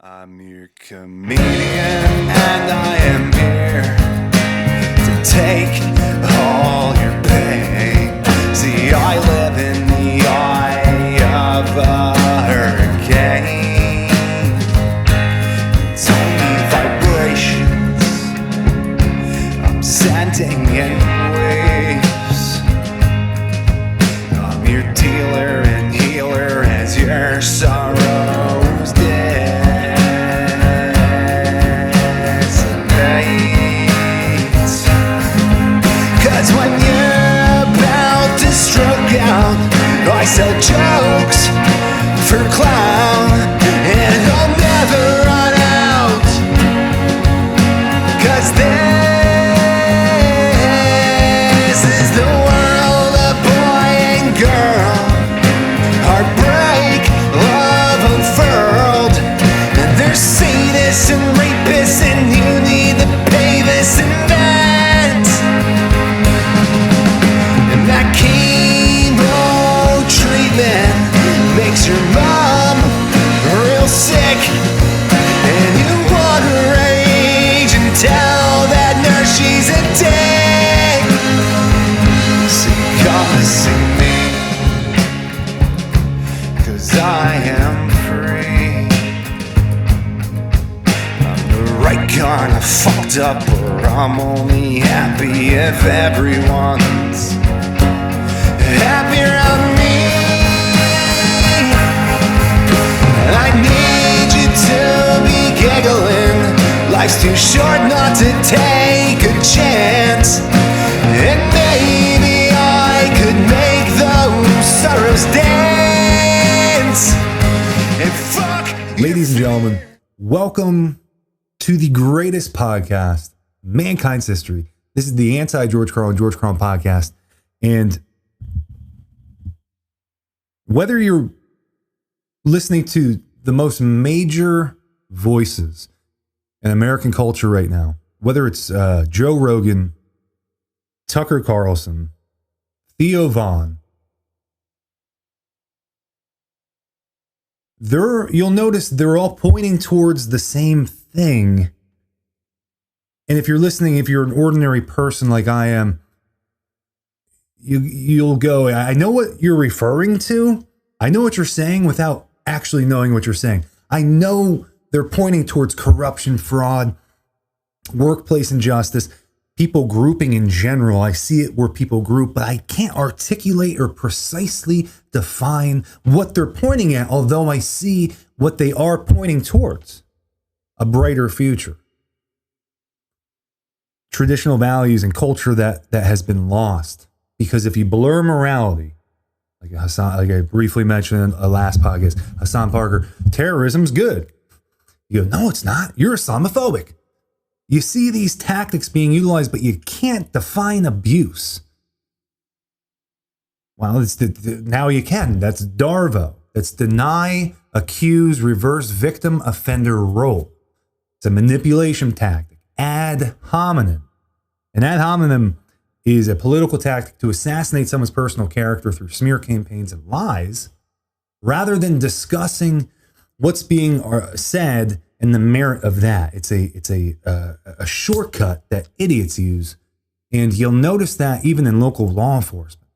I'm your comedian and I am here to take all your pain. See, I live in the eye of a hurricane. It's only vibrations I'm sending in waves. I'm your dealer and healer as your sorrows dissipate. 'Cause when you're about to stroke out, I sell jokes for clown, and I'll never run out. 'Cause this is the world of boy and girl. Heartbreak, love unfurled, and there's sadists and rapists, and you need to pay this and that. And that chemo treatment makes your mom real sick, and you want to rage and tell that nurse she's a dick. So come see me, 'cause I am free. I'm the right kind of fucked up, or I'm only happy if everyone's happy around me. And I need you to be giggling. Life's too short not to take a chance, and maybe I could make those sorrows dance. And fuck, Ladies and gentlemen, welcome to the greatest podcast, mankind's history. This is the anti-George Carlin podcast. And whether you're listening to the most major voices in American culture right now, whether it's Joe Rogan, Tucker Carlson, Theo Vaughn, you'll notice they're all pointing towards the same thing. And if you're listening, if you're an ordinary person like I am, you'll go, I know what you're referring to. I know what you're saying without actually knowing what you're saying. I know they're pointing towards corruption, fraud, workplace injustice, people grouping in general. I see it where people group, but I can't articulate or precisely define what they're pointing at, although I see what they are pointing towards: a brighter future. Traditional values and culture that has been lost. Because if you blur morality, like I briefly mentioned in a last podcast, Hassan Parker, terrorism's good. You go, no, it's not. You're Islamophobic. You see these tactics being utilized, but you can't define abuse. Well, now you can. That's DARVO. That's deny, accuse, reverse victim offender role. It's a manipulation tactic. Ad hominem. An ad hominem is a political tactic to assassinate someone's personal character through smear campaigns and lies, rather than discussing what's being said and the merit of that. It's a shortcut that idiots use, and you'll notice that even in local law enforcement.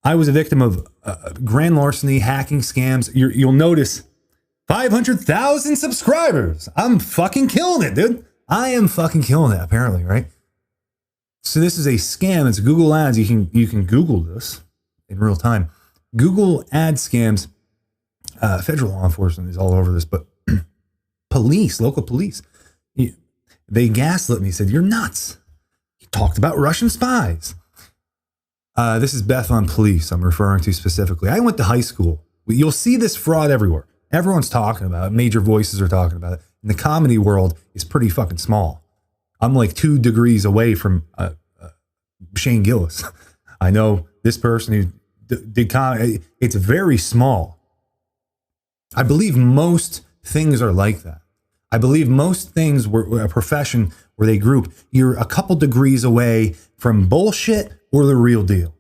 I was a victim of grand larceny, hacking scams. You'll notice 500,000 subscribers. I'm fucking killing it, dude. I am fucking killing it, apparently, right? So this is a scam. It's Google Ads. You can Google this in real time. Google ad scams. Federal law enforcement is all over this, but police, local police, they gaslit me. Said, "You're nuts. You talked about Russian spies." This is Bethlehem Police I'm referring to specifically. I went to high school. You'll see this fraud everywhere. Everyone's talking about it. Major voices are talking about it. And the comedy world is pretty fucking small. I'm like 2 degrees away from Shane Gillis. I know this person who did comedy. It's very small. I believe most things are like that. I believe most things were a profession where they group. You're a couple degrees away from bullshit or the real deal.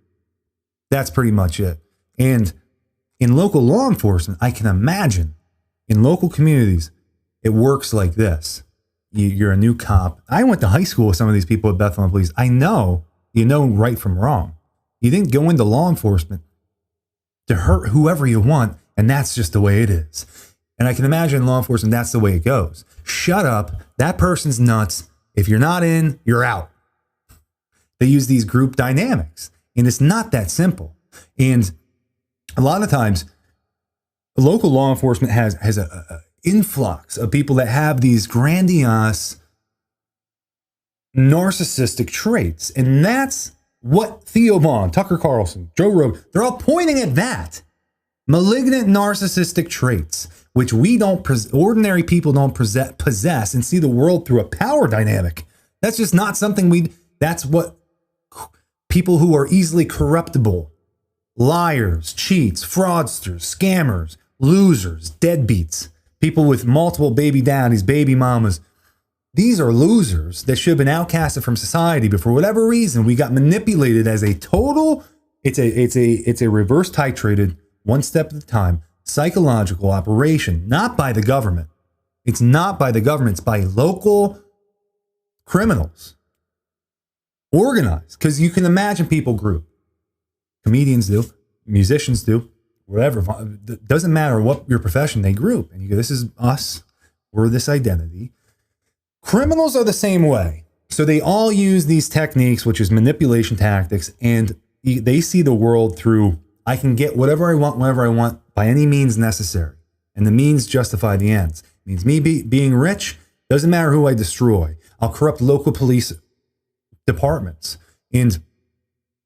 That's pretty much it. And in local law enforcement, I can imagine in local communities, It works like this. You're a new cop. I went to high school with some of these people at Bethlehem Police. I know, you know right from wrong. You didn't go into law enforcement to hurt whoever you want, and that's just the way it is. And I can imagine in law enforcement, that's the way it goes. Shut up. That person's nuts. If you're not in, you're out. They use these group dynamics, and it's not that simple. And a lot of times, local law enforcement has a influx of people that have these grandiose narcissistic traits. And that's what Theo Vaughn, Tucker Carlson, Joe Rogan, they're all pointing at that. Malignant narcissistic traits, which ordinary people don't possess and see the world through a power dynamic. That's just not something that's what people who are easily corruptible, liars, cheats, fraudsters, scammers, losers, deadbeats, people with multiple baby daddies, baby mamas. These are losers that should have been outcasted from society, but for whatever reason, we got manipulated as a total, it's a reverse titrated, one step at a time, psychological operation, not by the government. It's not by the government, it's by local criminals. Organized, because you can imagine people group. Comedians do, musicians do, whatever. It doesn't matter what your profession, they group. And you go, this is us, we're this identity. Criminals are the same way. So they all use these techniques, which is manipulation tactics, and they see the world through, I can get whatever I want, whenever I want, by any means necessary. And the means justify the ends. It means me being rich, doesn't matter who I destroy. I'll corrupt local police departments. And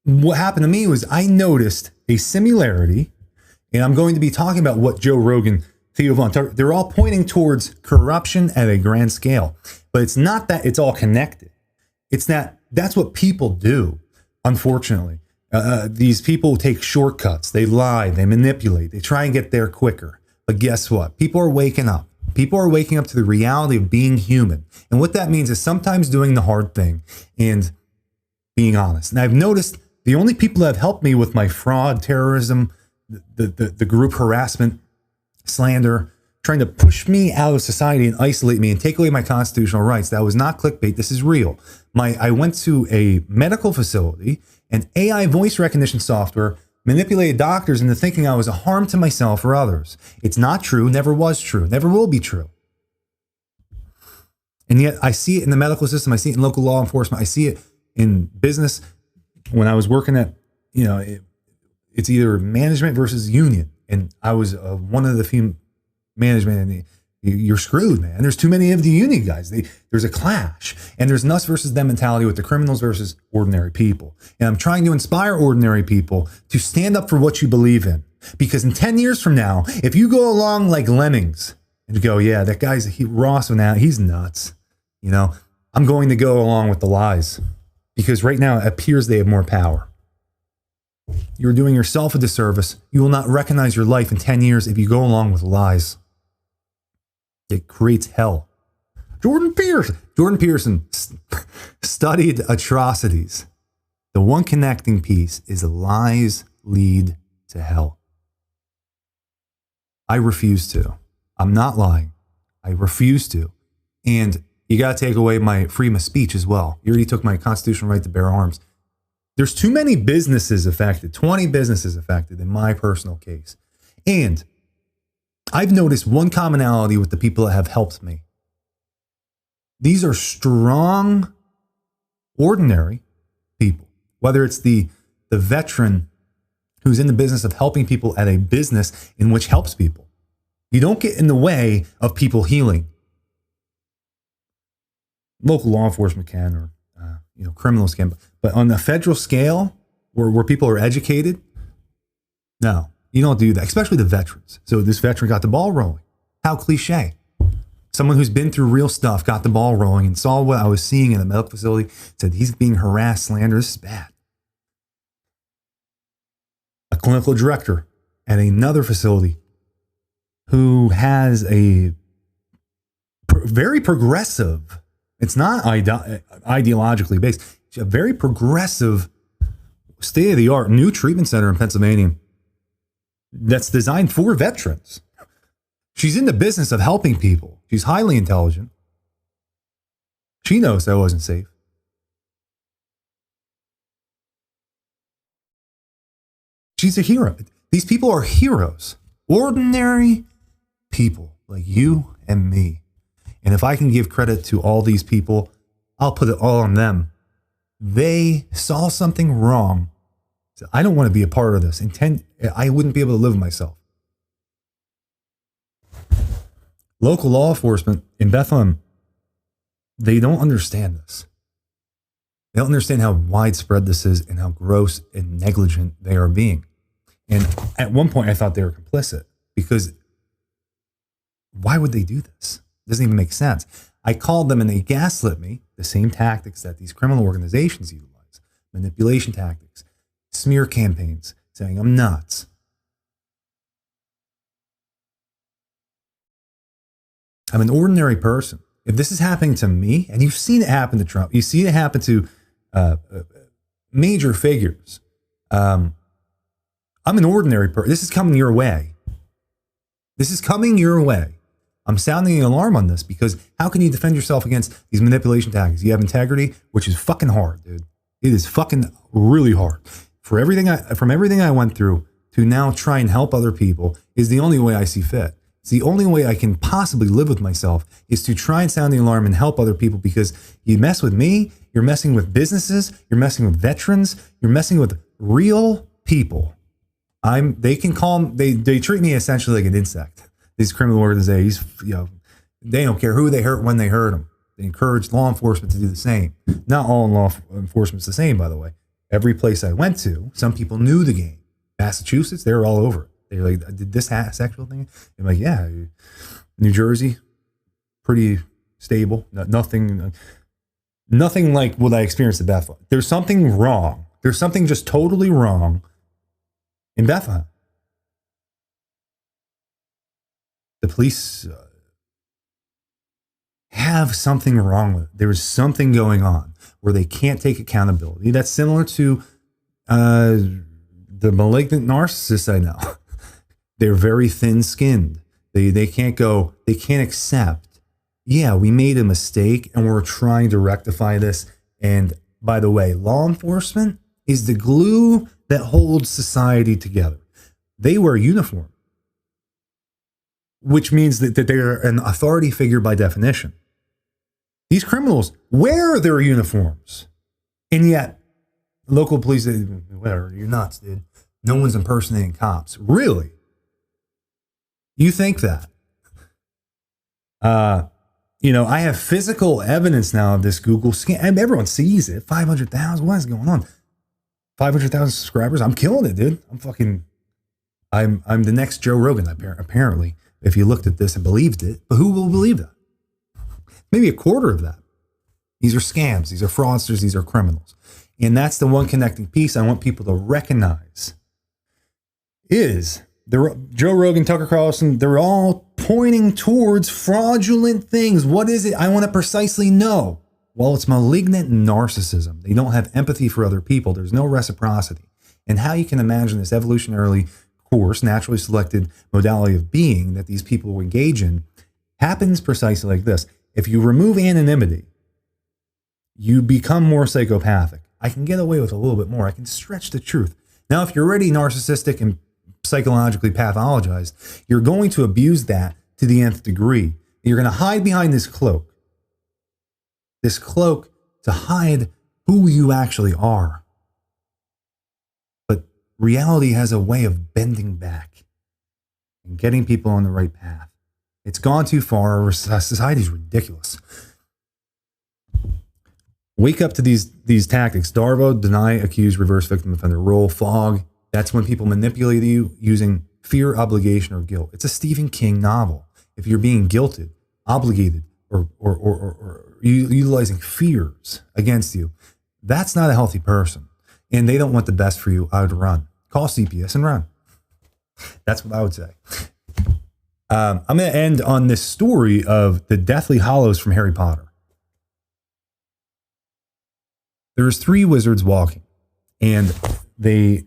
what happened to me was I noticed a similarity, and I'm going to be talking about what Joe Rogan, Theo Vaughn, they're all pointing towards corruption at a grand scale. But it's not that it's all connected. It's that's what people do, unfortunately. These people take shortcuts. They lie. They manipulate. They try and get there quicker. But guess what? People are waking up. People are waking up to the reality of being human. And what that means is sometimes doing the hard thing and being honest. And I've noticed the only people that have helped me with my fraud, terrorism, the group harassment, slander, trying to push me out of society and isolate me and take away my constitutional rights. That was not clickbait. This is real. I went to a medical facility, and AI voice recognition software manipulated doctors into thinking I was a harm to myself or others. It's not true, never was true, never will be true. And yet I see it in the medical system. I see it in local law enforcement. I see it in business. When I was working at, it's either management versus union. And I was one of the few management, and you're screwed, man. There's too many of the union guys. There's a clash, and there's an us versus them mentality with the criminals versus ordinary people. And I'm trying to inspire ordinary people to stand up for what you believe in. Because in 10 years from now, if you go along like lemmings and you go, yeah, that guy's Ross now, he's nuts. I'm going to go along with the lies, because right now it appears they have more power. You're doing yourself a disservice. You will not recognize your life in 10 years if you go along with lies. It creates hell. Jordan Peterson studied atrocities. The one connecting piece is lies lead to hell. I refuse to. I'm not lying. I refuse to. And you got to take away my freedom of speech as well. You already took my constitutional right to bear arms. There's too many businesses affected, 20 businesses affected in my personal case. And I've noticed one commonality with the people that have helped me. These are strong, ordinary people, whether it's the veteran who's in the business of helping people at a business in which helps people. You don't get in the way of people healing. Local law enforcement can, or criminals can, but on the federal scale, where people are educated, no, you don't do that, especially the veterans. So this veteran got the ball rolling. How cliche. Someone who's been through real stuff got the ball rolling and saw what I was seeing in the medical facility, said he's being harassed, slandered, this is bad. A clinical director at another facility who has a very progressive, it's not ideologically based, it's a very progressive, state-of-the-art new treatment center in Pennsylvania that's designed for veterans. She's in the business of helping people. She's highly intelligent. She knows that wasn't safe. She's a hero. These people are heroes. Ordinary people like you and me. And if I can give credit to all these people, I'll put it all on them. They saw something wrong. I don't want to be a part of this. I wouldn't be able to live with myself. Local law enforcement in Bethlehem, they don't understand this. They don't understand how widespread this is and how gross and negligent they are being. And at one point, I thought they were complicit because why would they do this? It doesn't even make sense. I called them and they gaslit me, the same tactics that these criminal organizations utilize, manipulation tactics, smear campaigns, saying I'm nuts. I'm an ordinary person. If this is happening to me, and you've seen it happen to Trump, you've seen it happen to major figures. I'm an ordinary person. This is coming your way. This is coming your way. I'm sounding an alarm on this because how can you defend yourself against these manipulation tactics? You have integrity, which is fucking hard, dude. It is fucking really hard. From everything I went through to now try and help other people is the only way I see fit. It's the only way I can possibly live with myself is to try and sound the alarm and help other people because you mess with me, you're messing with businesses, you're messing with veterans, you're messing with real people. They treat me essentially like an insect. These criminal organizations, they don't care who they hurt when they hurt them. They encourage law enforcement to do the same. Not all law enforcement's the same, by the way. Every place I went to, some people knew the game. Massachusetts, they were all over it. They're like, did this sexual thing? I'm like, yeah. New Jersey, pretty stable. Nothing like what I experienced at Bethlehem. There's something wrong. There's something just totally wrong in Bethlehem. The police have something wrong with it. There is something going on where they can't take accountability. That's similar to the malignant narcissists I know. They're very thin-skinned. They can't accept, yeah, we made a mistake and we're trying to rectify this. And by the way, law enforcement is the glue that holds society together. They wear uniform, which means that they're an authority figure by definition. These criminals wear their uniforms. And yet, local police, whatever, you're nuts, dude. No one's impersonating cops. Really? You think that? I have physical evidence now of this Google scan. I mean, everyone sees it. 500,000. What is going on? 500,000 subscribers. I'm killing it, dude. I'm the next Joe Rogan, apparently, if you looked at this and believed it. But who will believe that? Maybe a quarter of that. These are scams. These are fraudsters. These are criminals. And that's the one connecting piece I want people to recognize is Joe Rogan, Tucker Carlson, they're all pointing towards fraudulent things. What is it? I want to precisely know. Well, it's malignant narcissism. They don't have empathy for other people. There's no reciprocity. And how you can imagine this evolutionarily course, naturally selected modality of being that these people will engage in happens precisely like this. If you remove anonymity, you become more psychopathic. I can get away with a little bit more. I can stretch the truth. Now, if you're already narcissistic and psychologically pathologized, you're going to abuse that to the nth degree. You're going to hide behind this cloak to hide who you actually are. But reality has a way of bending back and getting people on the right path. It's gone too far. Society's ridiculous. Wake up to these tactics. Darvo, deny, accuse, reverse victim offender role, fog. That's when people manipulate you using fear, obligation, or guilt. It's a Stephen King novel. If you're being guilted, obligated, or utilizing fears against you, that's not a healthy person. And they don't want the best for you. I would run. Call CPS and run. That's what I would say. I'm going to end on this story of the Deathly Hallows from Harry Potter. There's 3 wizards walking, and they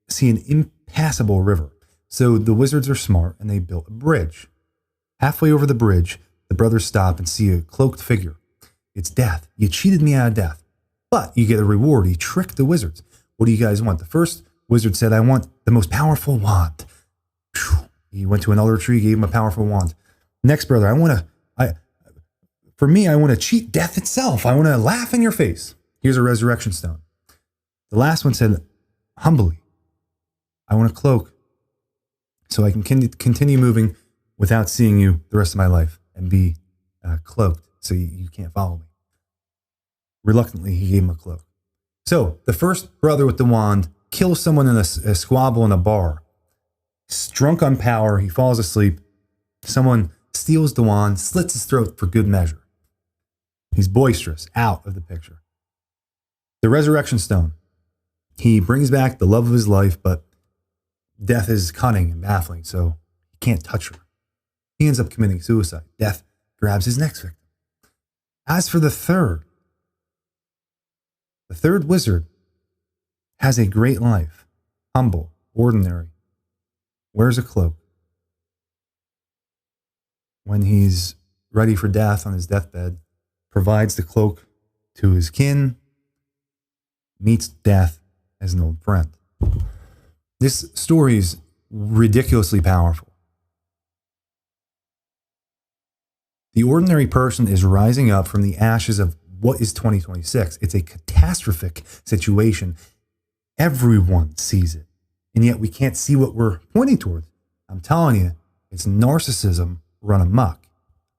see an impassable river. So the wizards are smart, and they built a bridge. Halfway over the bridge, the brothers stop and see a cloaked figure. It's Death. You cheated me out of death. But you get a reward. He tricked the wizards. What do you guys want? The first wizard said, I want the most powerful wand. He went to another tree, gave him a powerful wand. Next brother, I want to cheat death itself. I want to laugh in your face. Here's a resurrection stone. The last one said, humbly, I want a cloak so I can continue moving without seeing you the rest of my life and be cloaked so you can't follow me. Reluctantly, he gave him a cloak. So the first brother with the wand kills someone in a squabble in a bar. Drunk on power, he falls asleep. Someone steals the wand, slits his throat for good measure. He's boisterous, out of the picture. The resurrection stone. He brings back the love of his life, but death is cunning and baffling, so he can't touch her. He ends up committing suicide. Death grabs his next victim. As for the third wizard has a great life, humble, ordinary, wears a cloak. When he's ready for death on his deathbed, provides the cloak to his kin, meets death as an old friend. This story is ridiculously powerful. The ordinary person is rising up from the ashes of what is 2026. It's a catastrophic situation. Everyone sees it, and yet we can't see what we're pointing towards. I'm telling you, it's narcissism run amok.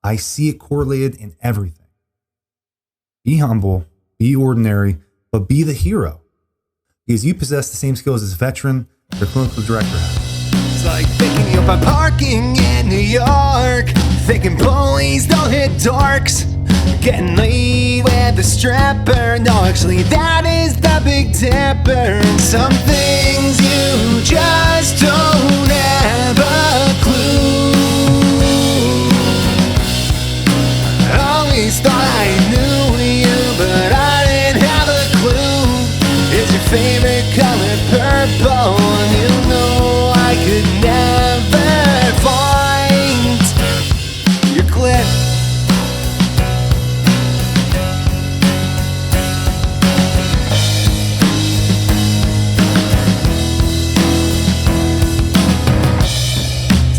I see it correlated in everything. Be humble, be ordinary, but be the hero. Because you possess the same skills as a veteran or clinical director has. It's like picking you up by parking in New York, thinking bullies don't hit dorks, getting laid with a strapper. No, actually that is the Big Dipper. And some things you just don't have a clue. I always thought I knew you, but I didn't have a clue. Is your favorite color purple? And you know I could never find your clip.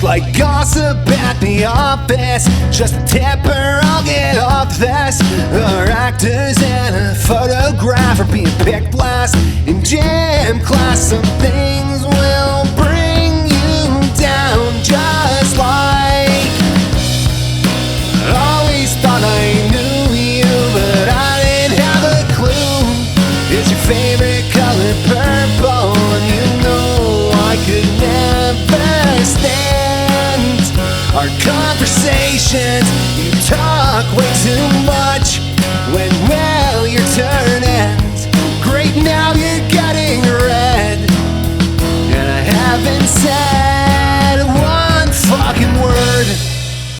Like gossip at the office, just a tipper, I'll get off this. Or actors in a photograph, or being picked last in gym class. Some things will bring you down, just like always thought I knew you, but I didn't have a clue. Is your favorite color purple? And you know I could never stand our conversations. You talk way too much when, well, your turn ends. Great, now